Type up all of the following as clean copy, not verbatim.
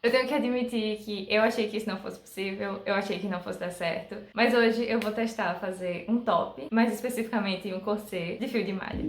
Eu tenho que admitir que eu achei que isso não fosse possível, eu achei que não fosse dar certo, mas hoje eu vou testar fazer um top, mais especificamente um corset de fio de malha.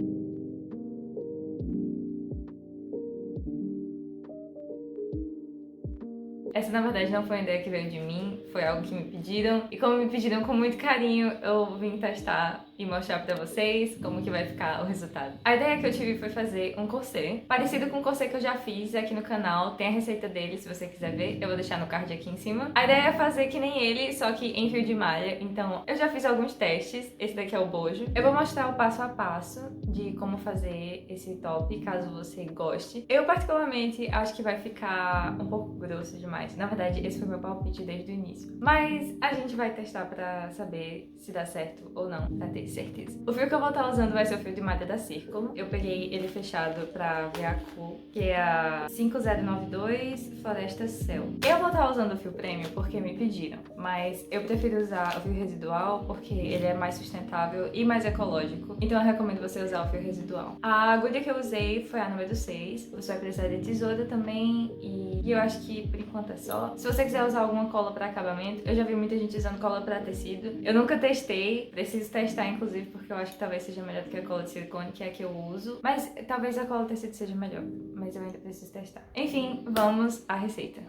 Essa, na verdade, não foi uma ideia que veio de mim, foi algo que me pediram. E como me pediram com muito carinho, eu vim testar e mostrar pra vocês como que vai ficar o resultado. A ideia que eu tive foi fazer um corset, parecido com o corset que eu já fiz aqui no canal. Tem a receita dele, se você quiser ver, eu vou deixar no card aqui em cima. A ideia é fazer que nem ele, só que em fio de malha. Então, eu já fiz alguns testes, esse daqui é o bojo. Eu vou mostrar o passo a passo de como fazer esse top, caso você goste. Eu, particularmente, acho que vai ficar um pouco grosso demais. Na verdade, esse foi meu palpite desde o início. Mas a gente vai testar pra saber se dá certo ou não, pra ter certeza. O fio que eu vou estar usando vai ser o fio de malha da Círculo. Eu peguei ele fechado pra ver a cor, que é a 5092 Floresta Cell. Eu vou estar usando o fio premium porque me pediram, mas eu prefiro usar o fio residual porque ele é mais sustentável e mais ecológico. Então eu recomendo você usar o fio residual. A agulha que eu usei foi a número 6. Você vai precisar de tesoura também e eu acho que por enquanto é só. Se você quiser usar alguma cola para acabamento, eu já vi muita gente usando cola para tecido. Eu nunca testei, preciso testar inclusive porque eu acho que talvez seja melhor do que a cola de silicone, que é a que eu uso. Mas talvez a cola de tecido seja melhor, mas eu ainda preciso testar. Enfim, vamos à receita.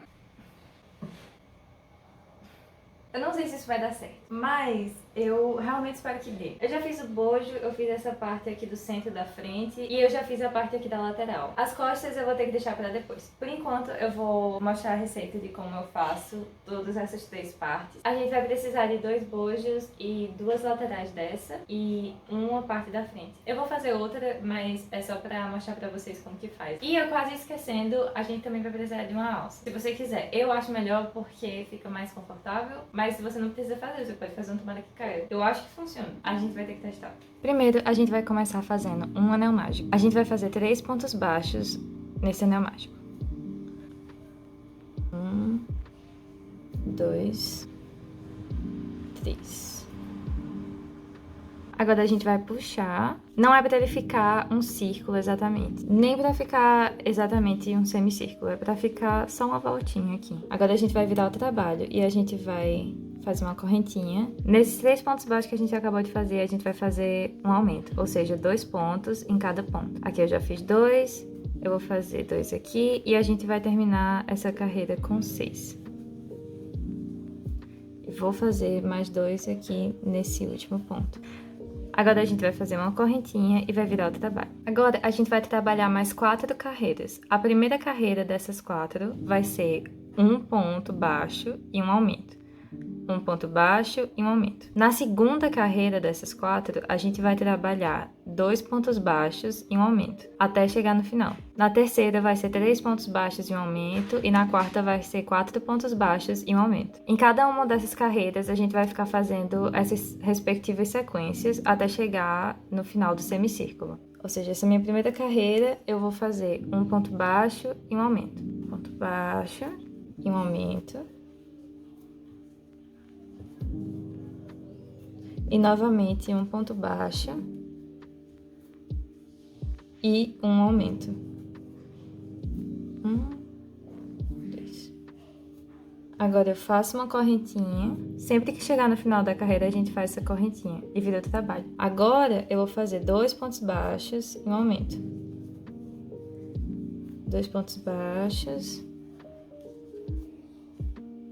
Eu não sei se isso vai dar certo, mas eu realmente espero que dê. Eu já fiz o bojo, eu fiz essa parte aqui do centro da frente e eu já fiz a parte aqui da lateral. As costas eu vou ter que deixar pra depois. Por enquanto eu vou mostrar a receita de como eu faço todas essas três partes. A gente vai precisar de 2 bojos e 2 laterais dessa e uma parte da frente. Eu vou fazer outra, mas é só pra mostrar pra vocês como que faz. E eu quase esquecendo, a gente também vai precisar de uma alça. Se você quiser, eu acho melhor porque fica mais confortável. Mas se você não precisa fazer, você pode fazer um tomara que caia. Eu acho que funciona. A gente vai ter que testar. Primeiro, a gente vai começar fazendo um anel mágico. A gente vai fazer 3 pontos baixos nesse anel mágico. 1, 2, 3. Agora a gente vai puxar. Não é pra ele ficar um círculo exatamente, nem pra ficar exatamente um semicírculo, é pra ficar só uma voltinha aqui. Agora a gente vai virar o trabalho e a gente vai fazer uma correntinha. Nesses 3 pontos baixos que a gente acabou de fazer, a gente vai fazer um aumento, ou seja, 2 pontos em cada ponto. Aqui eu já fiz 2, eu vou fazer 2 aqui e a gente vai terminar essa carreira com 6. E vou fazer mais 2 aqui nesse último ponto. Agora a gente vai fazer uma correntinha e vai virar o trabalho. Agora a gente vai trabalhar mais 4 carreiras. A primeira carreira dessas 4 vai ser um ponto baixo e um aumento. Um ponto baixo e um aumento. Na segunda carreira dessas 4, a gente vai trabalhar 2 pontos baixos e um aumento, até chegar no final. Na terceira vai ser 3 pontos baixos e um aumento, e na quarta vai ser 4 pontos baixos e um aumento. Em cada uma dessas carreiras, a gente vai ficar fazendo essas respectivas sequências até chegar no final do semicírculo. Ou seja, essa minha primeira carreira, eu vou fazer um ponto baixo e um aumento. Ponto baixo e um aumento. E novamente um ponto baixo e um aumento. 1, 2. Agora eu faço uma correntinha. Sempre que chegar no final da carreira, a gente faz essa correntinha e vira o trabalho. Agora eu vou fazer 2 pontos baixos e um aumento. 2 pontos baixos,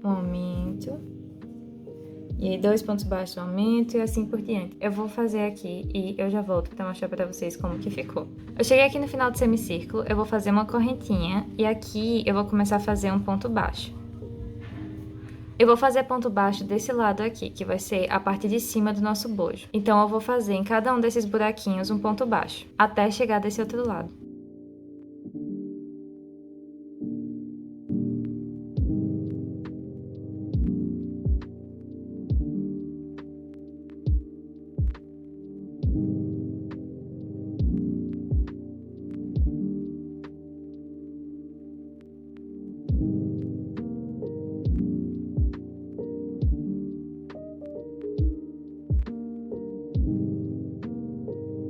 um aumento. E aí 2 pontos baixos, um aumento e assim por diante. Eu vou fazer aqui e eu já volto pra mostrar pra vocês como que ficou. Eu cheguei aqui no final do semicírculo, eu vou fazer uma correntinha e aqui eu vou começar a fazer um ponto baixo. Eu vou fazer ponto baixo desse lado aqui, que vai ser a parte de cima do nosso bojo. Então eu vou fazer em cada um desses buraquinhos um ponto baixo, até chegar desse outro lado.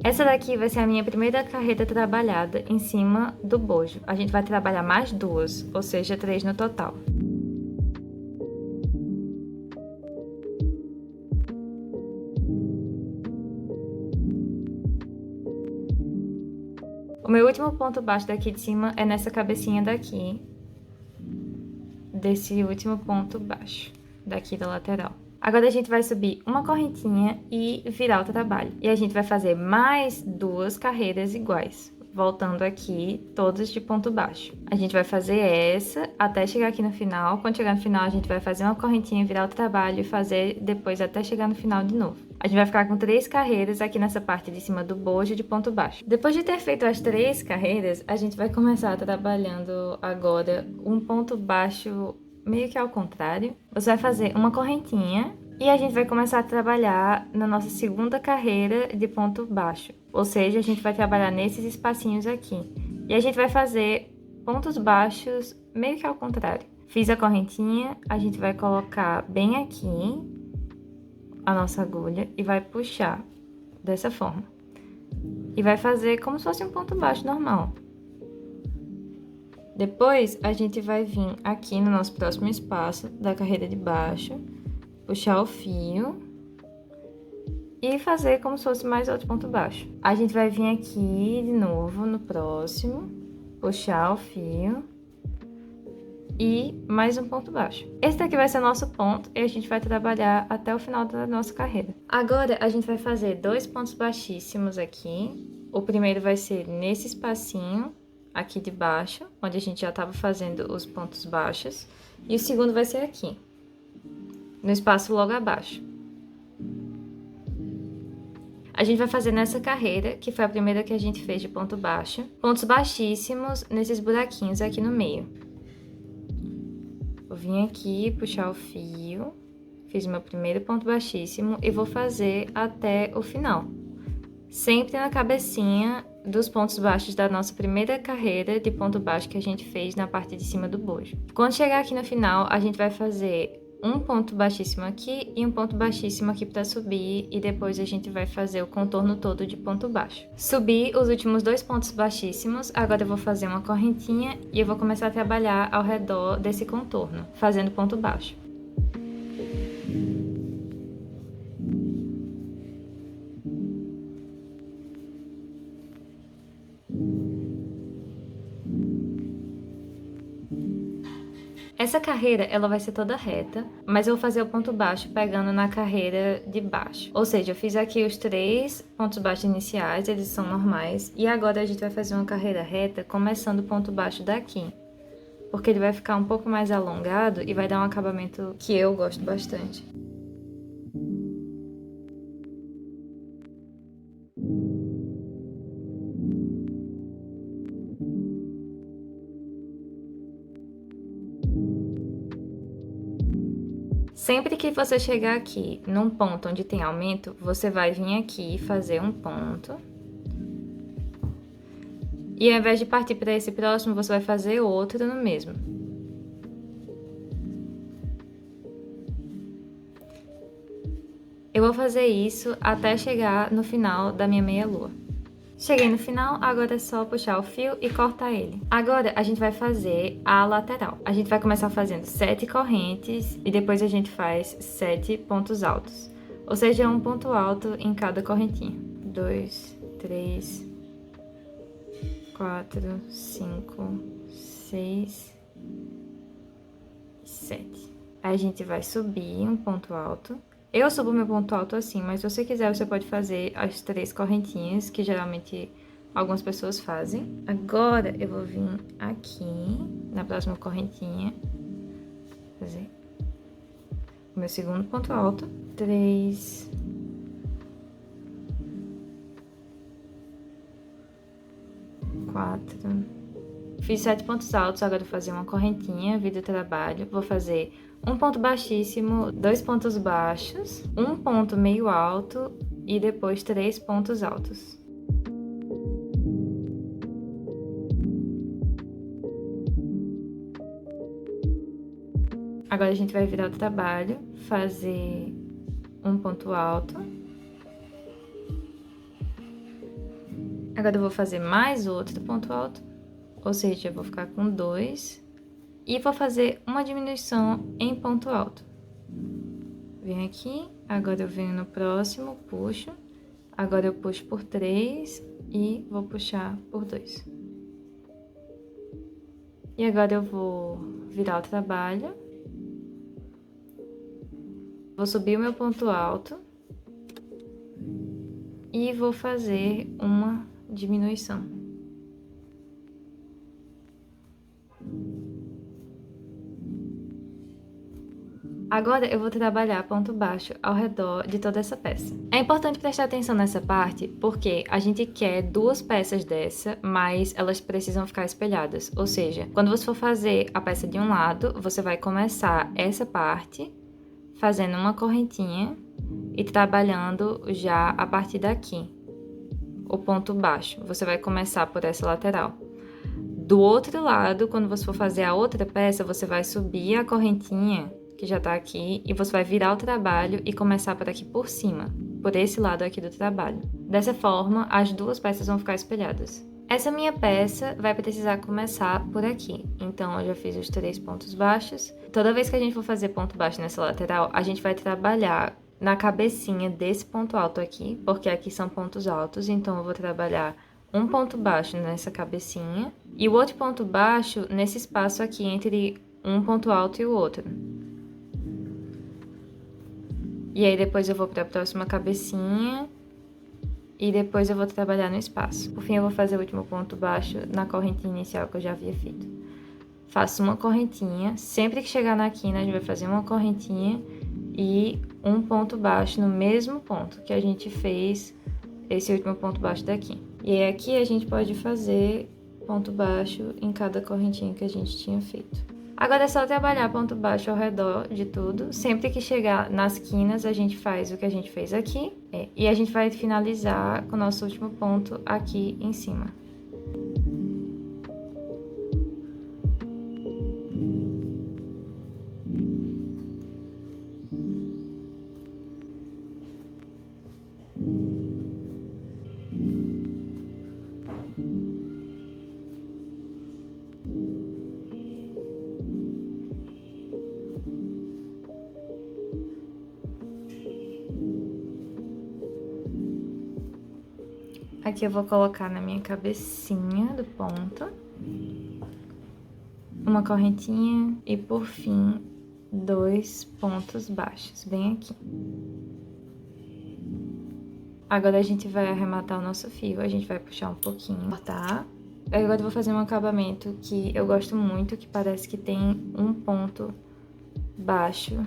Essa daqui vai ser a minha primeira carreira trabalhada em cima do bojo. A gente vai trabalhar mais 2, ou seja, 3 no total. O meu último ponto baixo daqui de cima é nessa cabecinha daqui, desse último ponto baixo, daqui da lateral. Agora a gente vai subir uma correntinha e virar o trabalho. E a gente vai fazer mais 2 carreiras iguais, voltando aqui todas de ponto baixo. A gente vai fazer essa até chegar aqui no final. Quando chegar no final, a gente vai fazer uma correntinha, virar o trabalho e fazer depois até chegar no final de novo. A gente vai ficar com 3 carreiras aqui nessa parte de cima do bojo de ponto baixo. Depois de ter feito as 3 carreiras, a gente vai começar trabalhando agora um ponto baixo meio que ao contrário. Você vai fazer uma correntinha e a gente vai começar a trabalhar na nossa segunda carreira de ponto baixo. Ou seja, a gente vai trabalhar nesses espacinhos aqui. E a gente vai fazer pontos baixos meio que ao contrário. Fiz a correntinha, a gente vai colocar bem aqui a nossa agulha e vai puxar dessa forma. E vai fazer como se fosse um ponto baixo normal. Depois, a gente vai vir aqui no nosso próximo espaço da carreira de baixo, puxar o fio e fazer como se fosse mais outro ponto baixo. A gente vai vir aqui de novo no próximo, puxar o fio e mais um ponto baixo. Esse daqui vai ser o nosso ponto e a gente vai trabalhar até o final da nossa carreira. Agora, a gente vai fazer 2 pontos baixíssimos aqui. O primeiro vai ser nesse espacinho aqui de baixo, onde a gente já estava fazendo os pontos baixos. E o segundo vai ser aqui, no espaço logo abaixo. A gente vai fazer nessa carreira, que foi a primeira que a gente fez de ponto baixo, pontos baixíssimos nesses buraquinhos aqui no meio. Vou vir aqui, puxar o fio, fiz meu primeiro ponto baixíssimo e vou fazer até o final. Sempre na cabecinha dos pontos baixos da nossa primeira carreira de ponto baixo que a gente fez na parte de cima do bojo. Quando chegar aqui no final, a gente vai fazer um ponto baixíssimo aqui e um ponto baixíssimo aqui para subir e depois a gente vai fazer o contorno todo de ponto baixo. Subi os últimos 2 pontos baixíssimos, agora eu vou fazer uma correntinha e eu vou começar a trabalhar ao redor desse contorno, fazendo ponto baixo. Essa carreira, ela vai ser toda reta, mas eu vou fazer o ponto baixo pegando na carreira de baixo. Ou seja, eu fiz aqui os 3 pontos baixos iniciais, eles são normais, e agora a gente vai fazer uma carreira reta começando o ponto baixo daqui. Porque ele vai ficar um pouco mais alongado e vai dar um acabamento que eu gosto bastante. Sempre que você chegar aqui num ponto onde tem aumento, você vai vir aqui e fazer um ponto. E ao invés de partir para esse próximo, você vai fazer outro no mesmo. Eu vou fazer isso até chegar no final da minha meia-lua. Cheguei no final, agora é só puxar o fio e cortar ele. Agora a gente vai fazer a lateral. A gente vai começar fazendo 7 correntes e depois a gente faz 7 pontos altos. Ou seja, um ponto alto em cada correntinha. 2, 3, 4, 5, 6, 7. Aí a gente vai subir um ponto alto. Eu subo meu ponto alto assim, mas se você quiser, você pode fazer as 3 correntinhas, que geralmente algumas pessoas fazem. Agora, eu vou vir aqui, na próxima correntinha, fazer o meu segundo ponto alto. 3, 4. Fiz 7 pontos altos, agora vou fazer uma correntinha, vida do trabalho. Vou fazer um ponto baixíssimo, 2 pontos baixos, um ponto meio alto e depois 3 pontos altos. Agora a gente vai virar o trabalho, fazer um ponto alto, Agora eu vou fazer mais outro ponto alto, ou seja, eu vou ficar com 2 e vou fazer uma diminuição em ponto alto. Venho aqui, agora eu venho no próximo, puxo, agora eu puxo por 3 e vou puxar por 2. E agora eu vou virar o trabalho, vou subir o meu ponto alto e vou fazer uma diminuição. Agora eu vou trabalhar ponto baixo ao redor de toda essa peça. É importante prestar atenção nessa parte porque a gente quer 2 peças dessa, mas elas precisam ficar espelhadas. Ou seja, quando você for fazer a peça de um lado, você vai começar essa parte fazendo uma correntinha e trabalhando já a partir daqui, o ponto baixo. Você vai começar por essa lateral. Do outro lado, quando você for fazer a outra peça, você vai subir a correntinha que já tá aqui, e você vai virar o trabalho e começar por aqui por cima, por esse lado aqui do trabalho. Dessa forma, as 2 peças vão ficar espelhadas. Essa minha peça vai precisar começar por aqui, então eu já fiz os 3 pontos baixos. Toda vez que a gente for fazer ponto baixo nessa lateral, a gente vai trabalhar na cabecinha desse ponto alto aqui, porque aqui são pontos altos, então eu vou trabalhar um ponto baixo nessa cabecinha, e o outro ponto baixo nesse espaço aqui entre um ponto alto e o outro. E aí depois eu vou para a próxima cabecinha e depois eu vou trabalhar no espaço. Por fim, eu vou fazer o último ponto baixo na correntinha inicial que eu já havia feito. Faço uma correntinha, sempre que chegar na quina a gente vai fazer uma correntinha e um ponto baixo no mesmo ponto que a gente fez esse último ponto baixo daqui. E aí aqui a gente pode fazer ponto baixo em cada correntinha que a gente tinha feito. Agora é só trabalhar ponto baixo ao redor de tudo. Sempre que chegar nas quinas, a gente faz o que a gente fez aqui. E a gente vai finalizar com o nosso último ponto aqui em cima. Aqui eu vou colocar na minha cabecinha do ponto uma correntinha e, por fim, 2 pontos baixos, bem aqui. Agora a gente vai arrematar o nosso fio, a gente vai puxar um pouquinho, tá? Agora eu vou fazer um acabamento que eu gosto muito, que parece que tem um ponto baixo,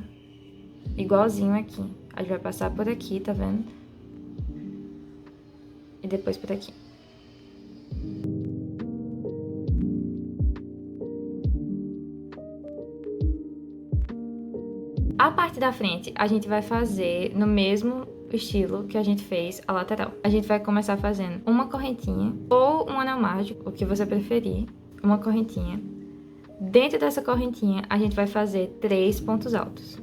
igualzinho aqui. A gente vai passar por aqui, tá vendo? E depois por aqui. A parte da frente, a gente vai fazer no mesmo estilo que a gente fez a lateral. A gente vai começar fazendo uma correntinha ou um anel mágico, o que você preferir, uma correntinha. Dentro dessa correntinha, a gente vai fazer 3 pontos altos.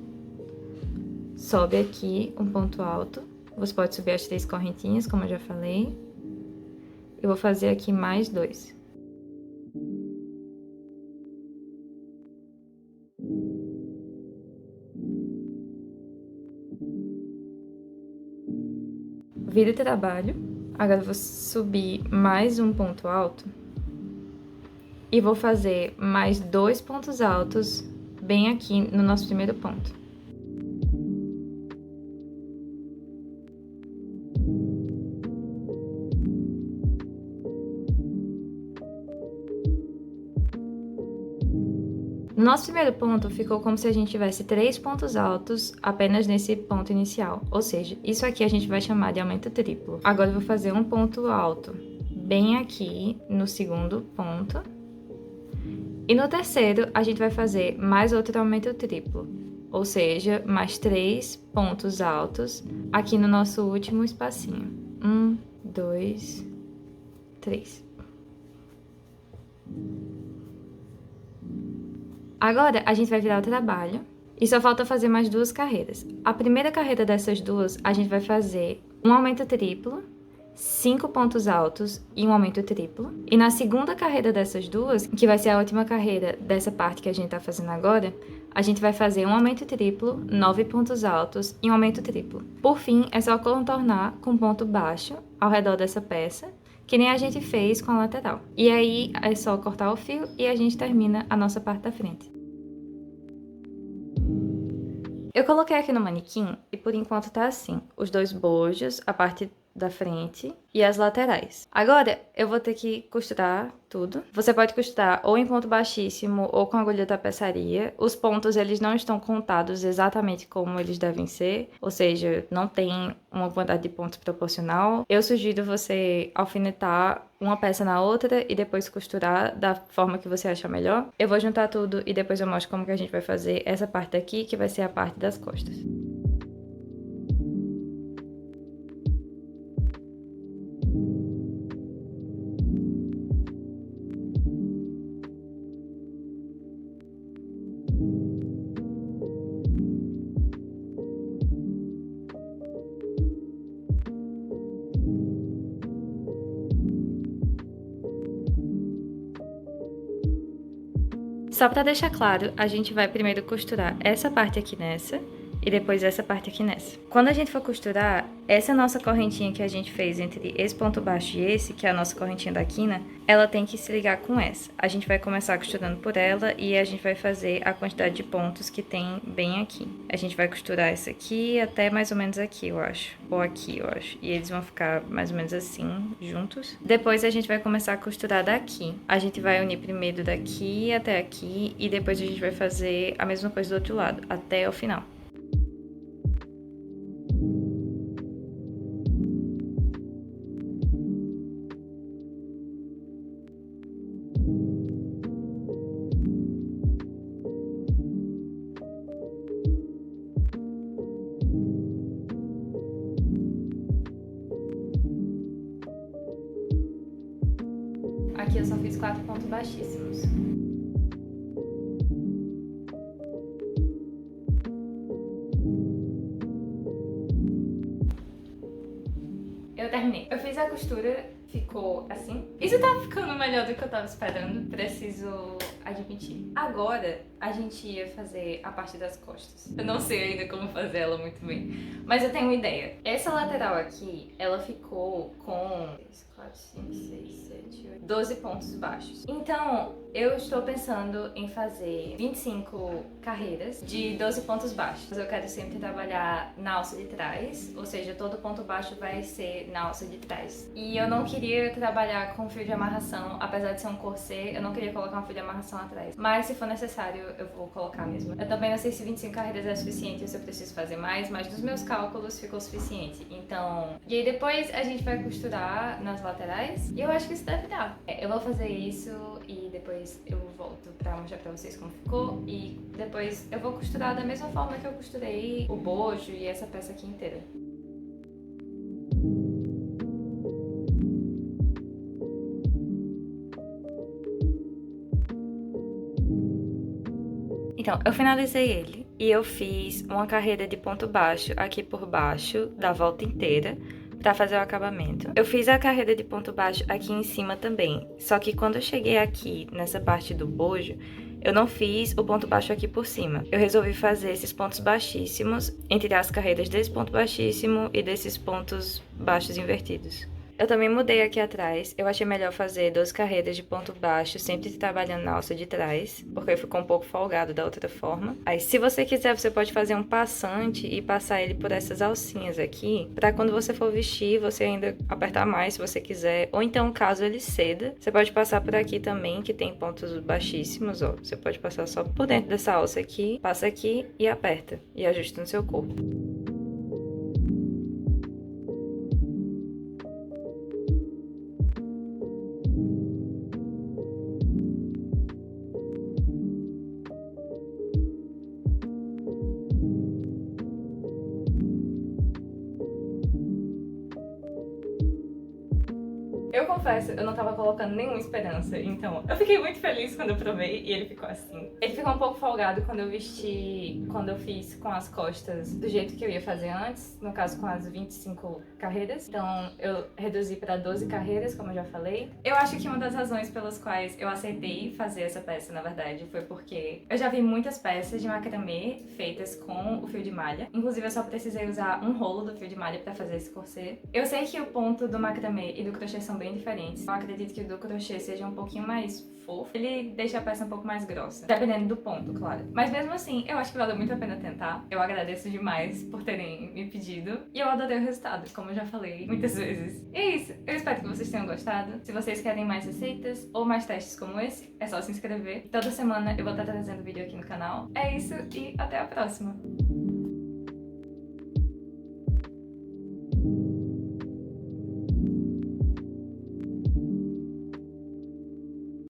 Sobe aqui um ponto alto. Você pode subir as 3 correntinhas, como eu já falei. Eu vou fazer aqui mais 2. Vira o trabalho. Agora eu vou subir mais um ponto alto. E vou fazer mais 2 pontos altos bem aqui no nosso primeiro ponto. No nosso primeiro ponto, ficou como se a gente tivesse 3 pontos altos apenas nesse ponto inicial. Ou seja, isso aqui a gente vai chamar de aumento triplo. Agora eu vou fazer um ponto alto bem aqui no segundo ponto. E no terceiro, a gente vai fazer mais outro aumento triplo. Ou seja, mais 3 pontos altos aqui no nosso último espacinho. 1, 2, 3. Agora, a gente vai virar o trabalho e só falta fazer mais 2 carreiras. A primeira carreira dessas duas, a gente vai fazer um aumento triplo, 5 pontos altos e um aumento triplo. E na segunda carreira dessas duas, que vai ser a última carreira dessa parte que a gente tá fazendo agora, a gente vai fazer um aumento triplo, 9 pontos altos e um aumento triplo. Por fim, é só contornar com ponto baixo ao redor dessa peça, que nem a gente fez com a lateral. E aí é só cortar o fio e a gente termina a nossa parte da frente. Eu coloquei aqui no manequim e por enquanto tá assim, os dois bojos, a parte da frente e as laterais. Agora eu vou ter que costurar tudo. Você pode costurar ou em ponto baixíssimo ou com agulha tapeçaria. Os pontos eles não estão contados exatamente como eles devem ser, ou seja, não tem uma quantidade de pontos proporcional. Eu sugiro você alfinetar uma peça na outra e depois costurar da forma que você achar melhor. Eu vou juntar tudo e depois eu mostro como que a gente vai fazer essa parte aqui, que vai ser a parte das costas. Só para deixar claro, a gente vai primeiro costurar essa parte aqui nessa e depois essa parte aqui nessa. Quando a gente for costurar, essa nossa correntinha que a gente fez entre esse ponto baixo e esse, que é a nossa correntinha da quina, ela tem que se ligar com essa. A gente vai começar costurando por ela e a gente vai fazer a quantidade de pontos que tem bem aqui. A gente vai costurar essa aqui até mais ou menos aqui, eu acho. Ou aqui, eu acho. E eles vão ficar mais ou menos assim, juntos. Depois a gente vai começar a costurar daqui. A gente vai unir primeiro daqui até aqui e depois a gente vai fazer a mesma coisa do outro lado, até o final. Aqui eu só fiz 4 pontos baixíssimos. Eu terminei. Eu fiz a costura, ficou assim. Isso tá ficando melhor do que eu tava esperando, preciso admitir. Agora, a gente ia fazer a parte das costas. Eu não sei ainda como fazer ela muito bem, mas eu tenho uma ideia. Essa lateral aqui, ela ficou com 4, 5, 6, 7, 8, 12 pontos baixos. Então, eu estou pensando em fazer 25 carreiras de 12 pontos baixos. Eu quero sempre trabalhar na alça de trás, ou seja, todo ponto baixo vai ser na alça de trás. E eu não queria trabalhar com fio de amarração, apesar de ser um corset, eu não queria colocar um fio de amarração atrás. Mas se for necessário, eu vou colocar mesmo. Eu também não sei se 25 carreiras é suficiente ou se eu preciso fazer mais, mas dos meus cálculos ficou suficiente. Então, e aí depois a gente vai costurar nas laterais e eu acho que isso deve dar. Eu vou fazer isso e depois eu volto pra mostrar pra vocês como ficou e depois eu vou costurar da mesma forma que eu costurei o bojo e essa peça aqui inteira. Então, eu finalizei ele e eu fiz uma carreira de ponto baixo aqui por baixo da volta inteira pra fazer o acabamento. Eu fiz a carreira de ponto baixo aqui em cima também, só que quando eu cheguei aqui nessa parte do bojo, eu não fiz o ponto baixo aqui por cima. Eu resolvi fazer esses pontos baixíssimos entre as carreiras desse ponto baixíssimo e desses pontos baixos invertidos. Eu também mudei aqui atrás, eu achei melhor fazer 12 carreiras de ponto baixo, sempre trabalhando na alça de trás, porque ficou um pouco folgado da outra forma. Aí, se você quiser, você pode fazer um passante e passar ele por essas alcinhas aqui, pra quando você for vestir, você ainda apertar mais, se você quiser. Ou então, caso ele ceda, você pode passar por aqui também, que tem pontos baixíssimos, ó. Você pode passar só por dentro dessa alça aqui, passa aqui e aperta, e ajusta no seu corpo. Eu confesso, eu não tava colocando nenhuma esperança, então eu fiquei muito feliz quando eu provei e ele ficou assim. Ele ficou um pouco folgado quando eu vesti, quando eu fiz com as costas do jeito que eu ia fazer antes, no caso com as 25 carreiras. Então eu reduzi para 12 carreiras, como eu já falei. Eu acho que uma das razões pelas quais eu aceitei fazer essa peça, na verdade, foi porque eu já vi muitas peças de macramê feitas com o fio de malha. Inclusive eu só precisei usar um rolo do fio de malha para fazer esse corset. Eu sei que o ponto do macramê e do crochê são bem diferentes. Eu acredito que o do crochê seja um pouquinho mais fofo. Ele deixa a peça um pouco mais grossa, dependendo do ponto, claro. Mas mesmo assim, eu acho que valeu muito a pena tentar. Eu agradeço demais por terem me pedido. E eu adorei o resultado, como eu já falei muitas vezes. E é isso. Eu espero que vocês tenham gostado. Se vocês querem mais receitas ou mais testes como esse, é só se inscrever. Toda semana eu vou estar trazendo vídeo aqui no canal. É isso e até a próxima!